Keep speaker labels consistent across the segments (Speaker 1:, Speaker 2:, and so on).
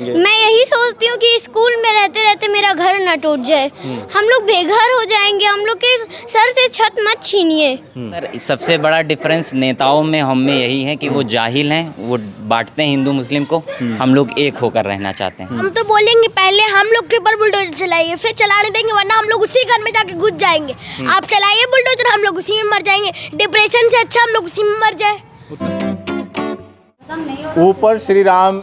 Speaker 1: मैं यही सोचती हूँ कि स्कूल में रहते रहते मेरा घर न टूट जाए। हम लोग बेघर हो जाएंगे, हम लोग के सर से छत मत छीनिए।
Speaker 2: सर सबसे बड़ा डिफरेंस नेताओं में हम में यही है कि वो जाहिल हैं, वो बांटते हैं हिंदू मुस्लिम को। हम लोग एक होकर रहना चाहते हैं।
Speaker 3: हम तो बोलेंगे पहले हम लोग के ऊपर बुलडोजर चलाइए, फिर चलाने देंगे, वरना हम लोग उसी घर में जाके घुस जाएंगे। आप चलाइए बुलडोजर, हम लोग उसी में मर जाएंगे। डिप्रेशन से अच्छा हम लोग उसी में मर जाए।
Speaker 4: ऊपर श्री राम,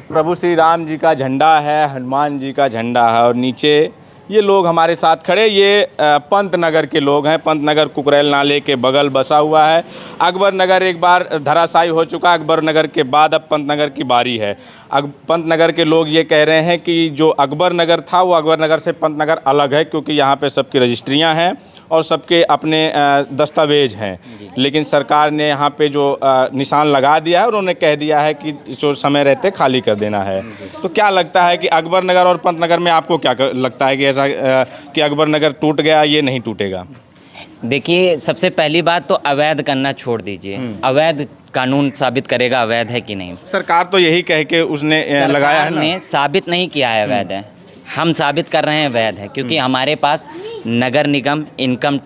Speaker 4: प्रभु श्री राम जी का झंडा है, हनुमान जी का झंडा है, और नीचे ये लोग हमारे साथ खड़े, ये पंत नगर के लोग हैं। पंत नगर कुकरेल नाले के बगल बसा हुआ है। अकबर नगर एक बार धराशायी हो चुका। अकबर नगर के बाद अब पंत नगर की बारी है। पंत नगर के लोग ये कह रहे हैं कि जो अकबर नगर था वो अकबर नगर से पंत नगर अलग है, क्योंकि यहाँ पे सबकी रजिस्ट्रियाँ हैं और सबके अपने दस्तावेज हैं। लेकिन सरकार ने यहाँ पे जो निशान लगा दिया है, उन्होंने कह दिया है कि जो समय रहते खाली कर देना है। तो क्या लगता है कि अकबर नगर और पंत नगर में आपको क्या लगता है कि ऐसा कि अकबर नगर टूट गया, ये नहीं टूटेगा?
Speaker 2: देखिए, सबसे पहली बात तो अवैध करना छोड़ दीजिए। अवैध कानून साबित करेगा अवैध है कि नहीं।
Speaker 4: सरकार तो यही कह के उसने लगाया है ना।
Speaker 2: ने साबित नहीं किया है अवैध है, हम साबित कर रहे हैं वैध है। क्योंकि हमारे पास नगर निगम, इनकम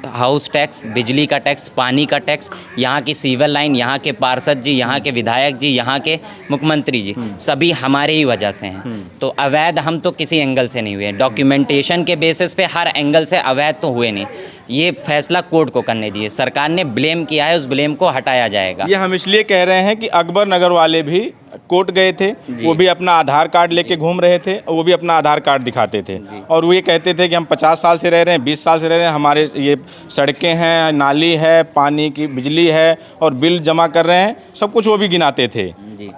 Speaker 2: हाउस टैक्स, बिजली का टैक्स, पानी का टैक्स, यहाँ की सिविल लाइन, यहाँ के पार्षद जी, यहाँ के विधायक जी, यहाँ के मुख्यमंत्री जी, सभी हमारे ही वजह से हैं। तो अवैध हम तो किसी एंगल से नहीं हुए। डॉक्यूमेंटेशन के बेसिस पे हर एंगल से अवैध तो हुए नहीं। ये फैसला कोर्ट को करने दिए। सरकार ने ब्लेम किया है, उस ब्लेम को हटाया जाएगा।
Speaker 4: ये हम इसलिए कह रहे हैं कि अकबर नगर वाले भी कोर्ट गए थे, वो भी अपना आधार कार्ड लेके घूम रहे थे, वो भी अपना आधार कार्ड दिखाते थे और वो ये कहते थे कि हम 50 साल से रह रहे हैं, 20 साल से रह रहे हैं, हमारे ये सड़कें हैं, नाली है, पानी की बिजली है और बिल जमा कर रहे हैं, सब कुछ वो भी गिनाते थे।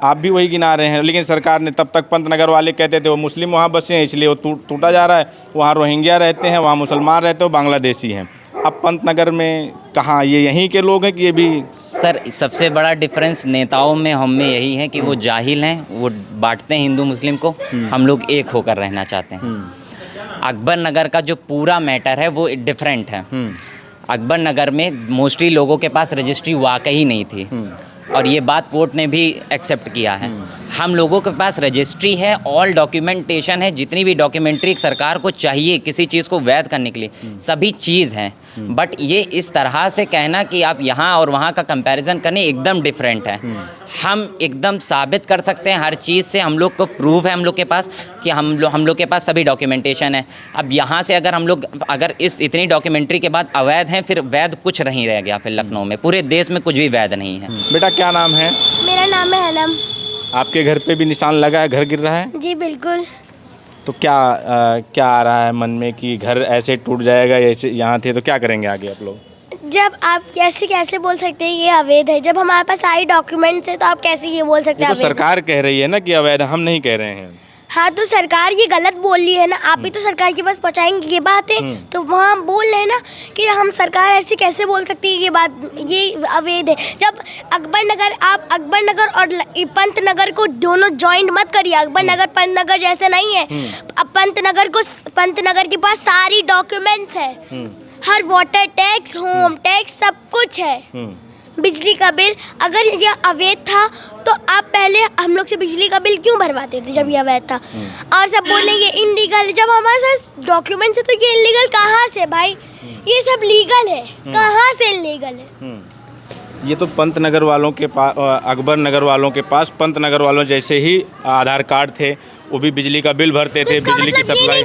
Speaker 4: आप भी वही गिना रहे हैं। लेकिन सरकार ने तब तक पंत नगर वाले कहते थे वो मुस्लिम वहाँ बसे हैं इसलिए वो टूटा जा रहा है, वहाँ रोहिंग्या रहते हैं, वहाँ मुसलमान रहते हैं, वो बांग्लादेशी हैं। अब पंत नगर में कहाँ, ये यहीं के लोग हैं कि ये भी?
Speaker 2: सर सबसे बड़ा डिफरेंस नेताओं में हम में यही है कि वो जाहिल हैं, वो बांटते हैं हिंदू मुस्लिम को। हम लोग एक होकर रहना चाहते हैं। अकबर नगर का जो पूरा मैटर है वो डिफरेंट है। अकबर नगर में मोस्टली लोगों के पास रजिस्ट्री वाकई नहीं थी और ये बात कोर्ट ने भी एक्सेप्ट किया है। हम लोगों के पास रजिस्ट्री है, ऑल डॉक्यूमेंटेशन है, जितनी भी डॉक्यूमेंट्री सरकार को चाहिए किसी चीज़ को वैध करने के लिए, सभी चीज़ हैं। बट ये इस तरह से कहना कि आप यहाँ और वहाँ का कंपैरिजन करने, एकदम डिफरेंट है। हम एकदम साबित कर सकते हैं हर चीज़ से, हम लोग को प्रूफ है हम लोग के पास कि हम लोग के पास सभी डॉक्यूमेंटेशन है। अब यहाँ से अगर हम लोग इस इतनी डॉक्यूमेंट्री के बाद अवैध हैं, फिर वैध कुछ नहीं रह गया। फिर लखनऊ में, पूरे देश में कुछ भी वैध नहीं है।
Speaker 4: बेटा क्या नाम है?
Speaker 3: मेरा नाम है हनम।
Speaker 4: आपके घर पे भी निशान लगा है, घर गिर रहा है?
Speaker 3: जी बिल्कुल।
Speaker 4: तो क्या आ रहा है मन में कि घर ऐसे टूट जाएगा, ऐसे यहाँ थे तो क्या करेंगे आगे आप लोग?
Speaker 3: जब आप कैसे बोल सकते हैं ये अवैध है, जब हमारे पास सारे डॉक्यूमेंट्स है तो आप कैसे ये बोल सकते हैं?
Speaker 4: तो सरकार कह रही है ना कि अवैध, हम नहीं कह रहे हैं।
Speaker 3: हाँ तो सरकार ये गलत बोल रही है ना, आप भी तो सरकार के पास पहुँचाएंगे ये बात है। तो वहाँ हम बोल रहे हैं ना कि हम सरकार ऐसे कैसे बोल सकती है ये बात, ये अवैध है। जब आप अकबर नगर और पंत नगर को दोनों जॉइंट मत करिए। अकबर नगर पंत नगर जैसे नहीं है। अब पंत नगर के पास सारी डॉक्यूमेंट्स है, हर वाटर टैक्स, होम टैक्स, सब कुछ है। बिजली का बिल, अगर ये अवैध था तो आप पहले हम लोग से बिजली का बिल क्यों भरवाते थे जब ये अवैध था? और सब बोलेंगे इनलीगल, जब हमारे पास डॉक्यूमेंट्स है तो ये इनलीगल कहाँ से भाई? ये सब लीगल है, कहाँ से इनलीगल है?
Speaker 4: ये तो पंत नगर वालों के पास, अकबर नगर वालों के पास पंत नगर वालों जैसे ही आधार कार्ड थे, वो भी बिजली का बिल भरते थे, बिजली की सप्लाई।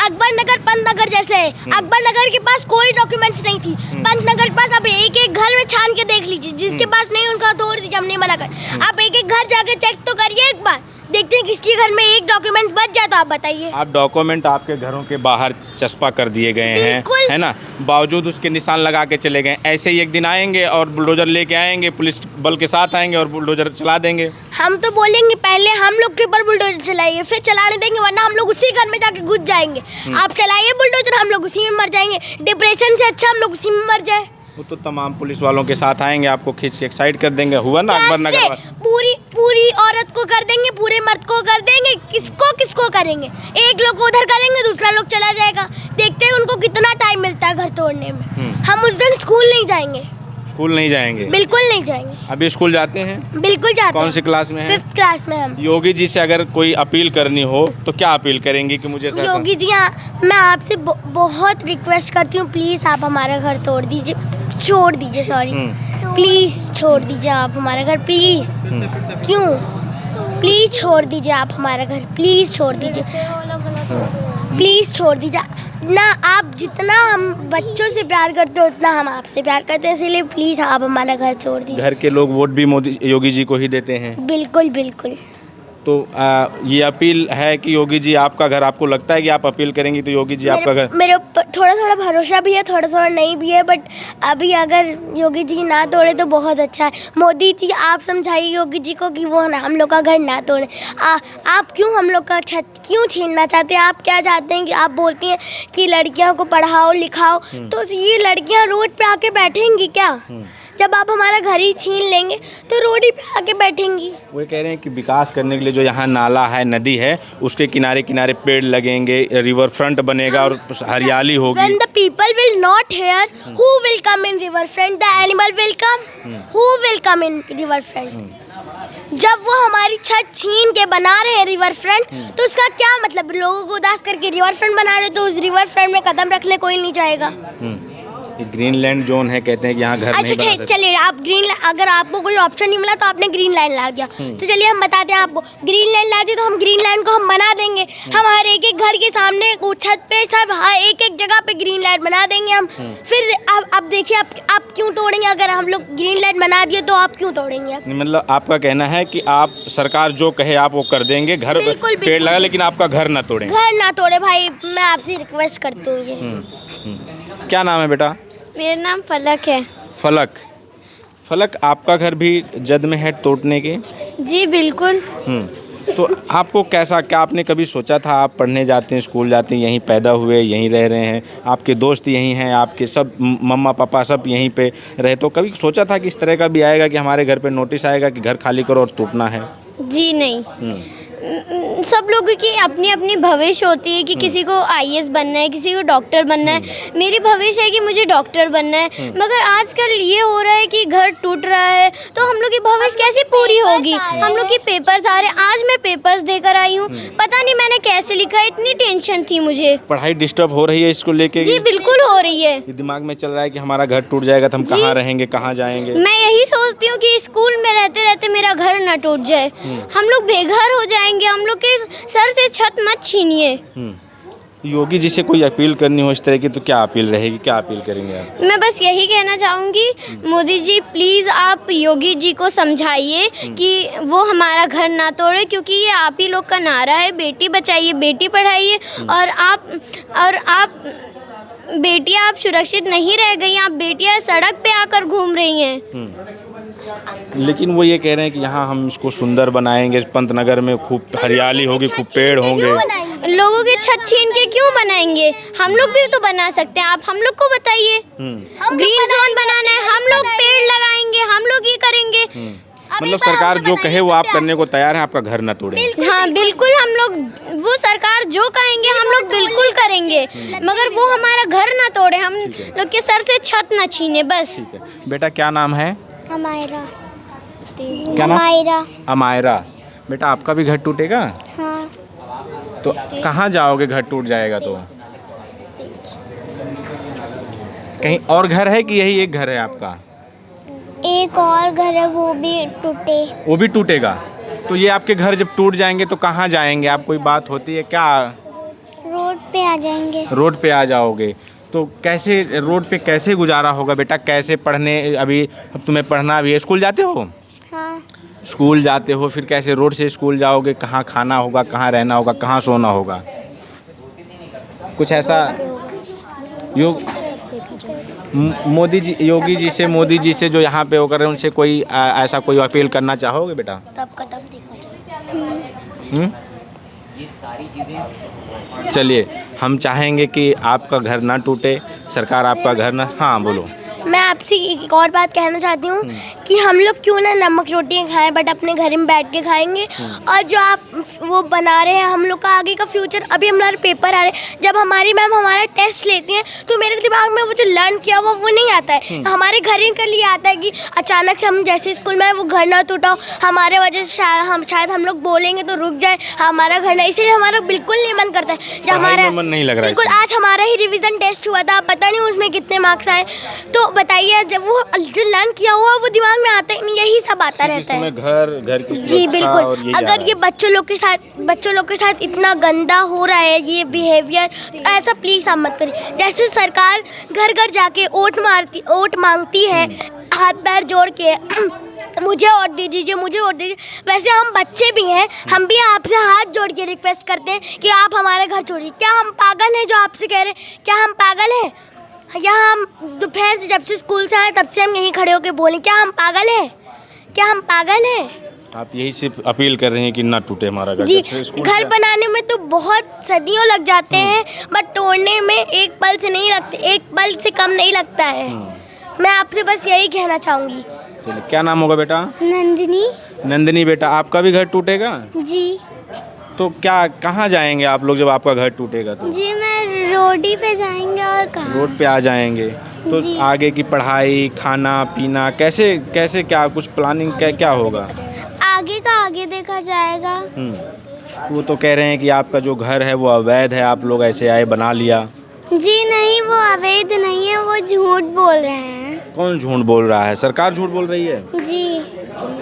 Speaker 3: अकबर नगर पंत नगर जैसे है। अकबर नगर के पास कोई डॉक्यूमेंट्स नहीं थी, पंत नगर के पास आप एक एक घर में छान के देख लीजिए, जिसके पास नहीं उनका तोड़ दीजिए, हम नहीं मना कर। आप एक एक घर जाके चेक तो करिए एक बार, देखते हैं किसके घर में एक डॉक्यूमेंट बच जाए तो आप बताइए।
Speaker 4: आप डॉक्यूमेंट आपके घरों के बाहर चस्पा कर दिए गए हैं, है ना, बावजूद उसके निशान लगा के चले गए। ऐसे ही एक दिन आएंगे और बुलडोजर लेके आएंगे, पुलिस बल के साथ आएंगे और बुलडोजर चला देंगे।
Speaker 3: हम तो बोलेंगे पहले हम लोग के ऊपर बुलडोजर चलाइए, फिर चलाने देंगे, वरना हम लोग उसी घर में जाके घुस जाएंगे। आप चलाइए बुलडोजर, हम लोग उसी में मर जाएंगे। डिप्रेशन से अच्छा हम लोग उसी में मर जाए।
Speaker 4: वो तो तमाम पुलिस वालों के साथ आएंगे, आपको खींच के एक साइड कर देंगे। हुआ ना अकबर नगर?
Speaker 3: पूरी औरत को कर देंगे, पूरे मर्द को कर देंगे, किसको करेंगे? एक लोग को उधर करेंगे, दूसरा लोग चला जाएगा। देखते हैं उनको कितना टाइम मिलता है घर तोड़ने में। हम उस दिन स्कूल नहीं जाएंगे।
Speaker 4: स्कूल नहीं जाएंगे?
Speaker 3: बिल्कुल नहीं जाएंगे।
Speaker 4: अभी स्कूल जाते हैं?
Speaker 3: बिल्कुल जाते
Speaker 4: कौन
Speaker 3: हैं।
Speaker 4: सी क्लास में है?
Speaker 3: 5th क्लास में हम।
Speaker 4: योगी जी से अगर कोई अपील करनी हो तो क्या अपील करेंगी कि मुझे ऐसा-
Speaker 3: योगी जी मैं आपसे बहुत रिक्वेस्ट करती हूँ, प्लीज़ आप हमारा घर छोड़ दीजिए सॉरी प्लीज़ छोड़ दीजिए आप हमारा घर, प्लीज़। क्यों? प्लीज़ छोड़ दीजिए आप हमारा घर, प्लीज़ छोड़ दीजिए, प्लीज़ छोड़ दीजिए ना। आप जितना हम बच्चों से प्यार करते हो उतना हम आपसे प्यार करते हैं, इसीलिए प्लीज़ आप हमारा घर छोड़ दीजिए।
Speaker 4: घर के लोग वोट भी मोदी योगी जी को ही देते हैं,
Speaker 3: बिल्कुल बिल्कुल।
Speaker 4: तो ये अपील है कि योगी जी आपका घर, आपको लगता है कि आप अपील करेंगी तो योगी जी आपका घर?
Speaker 3: मेरे ऊपर थोड़ा थोड़ा भरोसा भी है, थोड़ा थोड़ा नहीं भी है, बट अभी अगर योगी जी ना तोड़े तो बहुत अच्छा है। मोदी जी आप समझाइए योगी जी को कि वो ना हम लोग का घर ना तोड़े। आप क्यों हम लोग का छत क्यों छीनना चाहते हैं? आप क्या चाहते हैं कि आप बोलती हैं कि लड़कियों को पढ़ाओ लिखाओ, तो ये लड़कियाँ रोड पे आके बैठेंगी क्या? जब आप हमारा घर ही छीन लेंगे तो रोड ही पे आके बैठेंगी।
Speaker 4: वो कह रहे हैं कि विकास करने के लिए जो यहाँ नाला है, नदी है, उसके किनारे किनारे पेड़ लगेंगे, रिवर फ्रंट बनेगा और हरियाली होगी।
Speaker 3: When the people will not hear, who will come in river front? The animal will come. Who will come in river front? जब वो हमारी छत छीन के बना रहे हैं रिवर फ्रंट, तो उसका क्या मतलब? लोगों को उदास करके रिवर फ्रंट बना रहे, तो उस रिवर फ्रंट में कदम रखने कोई नहीं जाएगा।
Speaker 4: ये ग्रीनलैंड जोन है, कहते हैं कि यहाँ घर नहीं
Speaker 3: अच्छा
Speaker 4: बना
Speaker 3: ठीक,
Speaker 4: सकते।
Speaker 3: चलिए आप अगर आपको कोई ऑप्शन नहीं मिला तो आपने ग्रीन लैंड ला दिया, तो चलिए हम बताते हैं आपको। ग्रीन लैंड ला दिया तो हम ग्रीन लैंड को हम बना देंगे। हम हर एक एक घर के सामने छत पे सब एक एक जगह पे ग्रीन लैंड बना देंगे हम। फिर अब देखिए आप क्यों तोड़ेंगे? अगर हम लोग ग्रीन लैंड बना दिए तो आप क्यों तोड़ेंगे? आप
Speaker 4: मतलब आपका कहना है कि आप सरकार जो कहे आप वो कर देंगे, घर
Speaker 3: बिल्कुल,
Speaker 4: पेड़ लगा, लेकिन आपका घर ना तोड़ें।
Speaker 3: घर ना तोड़े भाई, मैं आपसे रिक्वेस्ट करती हूँ ये।
Speaker 4: क्या नाम है बेटा?
Speaker 1: मेरा नाम फलक है।
Speaker 4: फलक, आपका घर भी जद में है तोड़ने के?
Speaker 1: जी बिल्कुल।
Speaker 4: तो आपको कैसा, क्या आपने कभी सोचा था? आप पढ़ने जाते हैं, स्कूल जाते हैं, यहीं पैदा हुए, यहीं रह रहे हैं, आपके दोस्त यहीं हैं, आपके सब मम्मा पापा सब यहीं पे रहे, तो कभी सोचा था कि इस तरह का भी आएगा कि हमारे घर पे नोटिस आएगा कि घर खाली करो और टूटना है?
Speaker 1: जी नहीं, सब लोगों की अपनी अपनी भविष्य होती है कि किसी को आईएएस बनना है, किसी को डॉक्टर बनना है। मेरी भविष्य है कि मुझे डॉक्टर बनना है, मगर आजकल ये हो रहा है कि घर टूट रहा है, तो हम लोग की भविष्य कैसे पूरी होगी? हम लोग के पेपर्स आ रहे हैं, आज मैं पेपर्स देकर आई हूँ, पता नहीं मैंने कैसे लिखा, इतनी टेंशन थी मुझे।
Speaker 4: पढ़ाई डिस्टर्ब हो रही है इसको लेके?
Speaker 1: जी बिल्कुल हो रही है।
Speaker 4: ये दिमाग में चल रहा है कि हमारा घर टूट जाएगा तो हम कहाँ रहेंगे, कहाँ जाएंगे?
Speaker 1: मैं यही सोचती हूँ कि स्कूल में रहते रहते मेरा घर ना टूट जाए, हम लोग बेघर हो जाएंगे। हम लोग के सर से छत मत छीनिए।
Speaker 4: योगी जी से कोई अपील करनी हो इस तरह की तो क्या अपील रहेगी, क्या अपील करेंगे आप?
Speaker 1: मैं बस यही कहना चाहूँगी, मोदी जी प्लीज़ आप योगी जी को समझाइए कि वो हमारा घर ना तोड़े, क्योंकि ये आप ही लोग का नारा है, बेटी बचाइए बेटी पढ़ाइए। और आप बेटियां आप सुरक्षित नहीं रह गई, आप बेटियां सड़क पे आकर घूम रही हैं।
Speaker 4: लेकिन वो ये कह रहे हैं कि यहाँ हम इसको सुंदर बनाएंगे, पंतनगर में खूब हरियाली होगी, खूब पेड़ होंगे।
Speaker 1: लोगों के छत छीन के क्यों बनाएंगे? हम लोग भी तो बना सकते हैं, आप हम लोग को बताइए। ग्रीन जोन बनाना है, हम लोग पेड़ लगाएंगे, हम लोग ये करेंगे।
Speaker 4: मतलब सरकार जो कहे वो आप करने को तैयार हैं, आपका घर ना तोड़ें?
Speaker 1: हाँ बिल्कुल, हम लोग वो सरकार जो कहेंगे हम लोग बिल्कुल करेंगे, मगर वो हमारा घर ना तोड़े, हम लोग के सर से छत ना छीने बस।
Speaker 4: ठीक है बेटा, क्या नाम है?
Speaker 3: अमायरा।
Speaker 4: क्या नाम? अमायरा। बेटा आपका भी घर टूटेगा?
Speaker 3: हाँ।
Speaker 4: तो कहाँ जाओगे घर टूट जाएगा तो? कहीं और घर है कि यही एक घर है आपका?
Speaker 3: एक और घर है, वो भी टूटे।
Speaker 4: वो भी टूटेगा? तो ये आपके घर जब टूट जाएंगे तो कहाँ जाएंगे आप? कोई बात होती है क्या?
Speaker 3: रोड पे आ जाएंगे।
Speaker 4: रोड पे आ जाओगे तो कैसे, रोड पे कैसे गुजारा होगा बेटा? कैसे पढ़ने, अभी अब तुम्हें पढ़ना भी है, स्कूल जाते हो?
Speaker 3: हाँ।
Speaker 4: स्कूल जाते हो, फिर कैसे रोड से स्कूल जाओगे? कहाँ खाना होगा, कहाँ रहना होगा, कहाँ सोना होगा? कुछ ऐसा मोदी जी से जो यहाँ पे होकर उनसे कोई ऐसा कोई अपील करना चाहोगे बेटा?
Speaker 3: तब का तब देखा जाए।
Speaker 4: चलिए, हम चाहेंगे कि आपका घर ना टूटे, सरकार आपका घर ना। हाँ बोलो।
Speaker 3: मैं आपसे एक और बात कहना चाहती हूँ कि हम लोग क्यों ना नमक रोटी खाएं, बट अपने घर में बैठ के खाएंगे। और जो आप वो बना रहे हैं हम लोग का आगे का फ्यूचर, अभी हमारे पेपर आ रहे हैं, जब हमारी मैम हमारा टेस्ट लेती हैं तो मेरे दिमाग में वो जो लर्न किया वो नहीं आता है। हमारे घर ही के लिए आता है कि अचानक से हम जैसे स्कूल में वो घर ना टूटा, हमारे वजह से शायद हम लोग बोलेंगे तो रुक जाए हमारा घर ना, इसलिए हमारा बिल्कुल नहीं मन करता है। जब हमारा
Speaker 4: मन नहीं लग रहा है
Speaker 3: बिल्कुल, आज हमारा ही रिवीजन टेस्ट हुआ था, पता नहीं उसमें कितने मार्क्स आए। तो बताइए, जब वो जो लर्न किया हुआ वो दिमाग में आता ही नहीं, यही सब आता रहता है।
Speaker 4: घर की
Speaker 3: जी बिल्कुल, अगर ये बच्चों लोग के साथ इतना गंदा हो रहा है ये बिहेवियर, ऐसा प्लीज आप मत करिए। जैसे सरकार घर घर जाके वोट मांगती है हाथ पैर जोड़ के मुझे वोट दे दीजिए, मुझे वोट दीजिए, वैसे हम बच्चे भी हैं, हम भी आपसे हाथ जोड़ के रिक्वेस्ट करते हैं कि आप हमारे घर छोड़िए। क्या हम पागल हैं जो आपसे कह रहे हैं? क्या हम पागल हैं? यहाँ हम दोपहर से जब से स्कूल से आए तब से हम यहीं खड़े होकर बोलें, क्या हम पागल हैं? क्या हम पागल हैं?
Speaker 4: आप यही सिर्फ अपील कर रहे हैं कि ना टूटे हमारा घर।
Speaker 3: जी, घर बनाने में तो बहुत सदियों लग जाते हैं, बट तोड़ने में एक पल से कम नहीं लगता है। मैं आपसे बस यही कहना चाहूँगी।
Speaker 4: क्या नाम होगा बेटा? नंदिनी बेटा, आपका भी घर टूटेगा?
Speaker 1: जी
Speaker 4: तो क्या कहाँ जाएंगे आप लोग जब आपका घर टूटेगा? तो
Speaker 1: जी, मैं रोड ही पे जाएंगे और कहाँ?
Speaker 4: रोड पे आ जाएंगे। तो
Speaker 1: जी।
Speaker 4: आगे की पढ़ाई, खाना पीना कैसे क्या कुछ प्लानिंग क्या होगा?
Speaker 1: आगे का आगे देखा जाएगा।
Speaker 4: वो तो कह रहे हैं कि आपका जो घर है वो अवैध है, आप लोग ऐसे आए बना लिया।
Speaker 1: जी नहीं, वो अवैध नहीं है, वो झूठ बोल रहे हैं।
Speaker 4: कौन झूठ बोल रहा है? सरकार झूठ बोल रही है?
Speaker 1: जी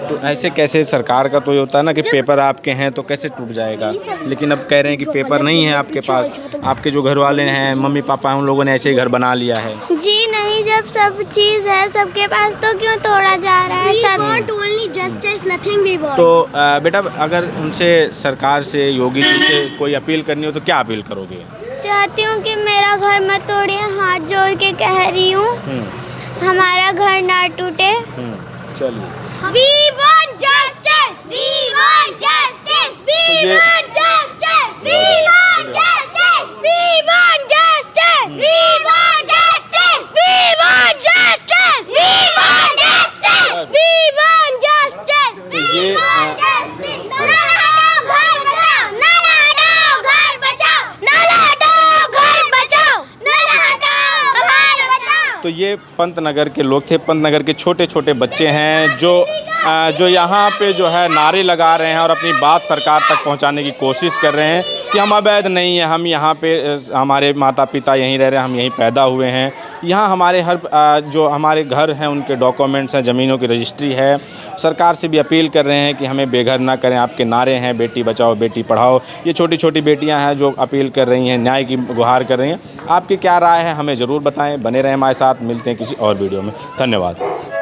Speaker 4: तो ऐसे कैसे? सरकार का तो ये होता है ना कि पेपर आपके हैं तो कैसे टूट जाएगा, लेकिन अब कह रहे हैं कि पेपर नहीं है आपके पास, आपके जो घर वाले हैं मम्मी पापा हैं उन लोगों ने ऐसे ही घर बना लिया है।
Speaker 1: जी नहीं, जब सब चीज़ है सबके पास तो क्यों तोड़ा जा रहा है? सब
Speaker 3: only justice, nothing we want.
Speaker 4: तो बेटा, अगर उनसे सरकार से, योगी जी से कोई अपील करनी हो तो क्या अपील करोगे?
Speaker 1: चाहती हूँ कि मेरा घर मत तोड़िए, हाथ जोड़ के कह रही हूँ, हमारा घर ना टूटे।
Speaker 4: चलिए,
Speaker 3: We want justice! We want justice! We
Speaker 4: ये-
Speaker 3: want justice! We want justice! We want justice! We want justice! We want justice! We want justice! We want justice! We
Speaker 4: ये,
Speaker 3: want justice! नाला हटाओ, घर बचाओ! नाला हटाओ, घर बचाओ! नाला हटाओ, घर बचाओ! नाला हटाओ, घर बचाओ!
Speaker 4: तो ये पंतनगर के लोग थे। पंतनगर के छोटे छोटे बच्चे हैं जो यहाँ पे जो है नारे लगा रहे हैं और अपनी बात सरकार तक पहुँचाने की कोशिश कर रहे हैं कि हम अवैध नहीं हैं, हम यहाँ पे, हमारे माता पिता यहीं रह रहे हैं, हम यहीं पैदा हुए हैं, यहाँ हमारे जो हमारे घर हैं उनके डॉक्यूमेंट्स हैं, ज़मीनों की रजिस्ट्री है। सरकार से भी अपील कर रहे हैं कि हमें बेघर ना करें। आपके नारे हैं बेटी बचाओ बेटी पढ़ाओ, ये छोटी छोटी बेटियाँ हैं जो अपील कर रही हैं, न्याय की गुहार कर रही हैं। आपकी क्या राय है हमें ज़रूर बताएं। बने रहें हमारे साथ, मिलते हैं किसी और वीडियो में। धन्यवाद।